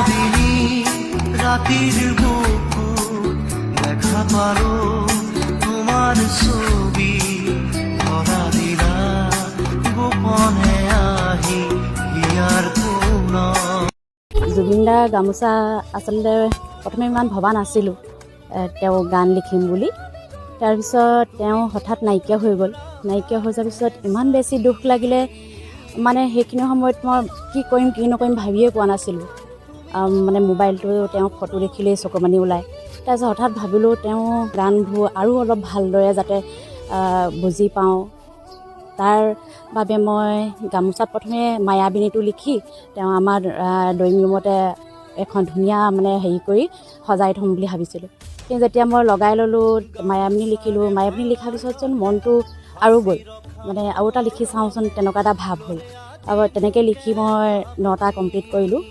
দিনী ৰাতিৰ বুকু দেখা পাৰো তোমাৰ ছবি ধৰা দিলা গোপনে আহি হিয়াৰ কোন জুবিন দাৰ গামোচা আচলতে প্ৰথমে ইমান ভবা নাছিলোঁ তেওঁ গান লিখিম বুলি। তাৰপিছত তেওঁ হঠাৎ নাইকিয়া হৈ গ'ল। নাইকিয়া হৈ যোৱাৰ পিছত ইমান বেছি দুখ লাগিলে, মানে সেইখিনি সময়ত মই কি কৰিম কি নকৰিম ভাবিয়ে পোৱা নাছিলোঁ। মানে মোবাইলটো তেওঁ ফটো দেখিলেই চকুপানী ওলায়। তাৰপিছত হঠাৎ ভাবিলোঁ তেওঁ গানবোৰ আৰু অলপ ভালদৰে যাতে বুজি পাওঁ, তাৰ বাবে মই গামোচাত প্ৰথমে মায়াবিনীটো লিখি তেওঁ আমাৰ ড্ৰয়িং ৰুমতে এখন ধুনীয়া মানে হেৰি কৰি সজাই থ'ম বুলি ভাবিছিলোঁ। কিন্তু যেতিয়া মই লগাই ল'লোঁ, মায়াবিনী লিখিলোঁ, মায়াবিনী লিখাৰ পিছতচোন মনটো আৰু গ'ল, মানে আৰু এটা লিখি চাওঁচোন তেনেকুৱা এটা ভাৱ হ'ল। আৰু তেনেকৈ লিখি মই 9টা কমপ্লিট কৰিলোঁ।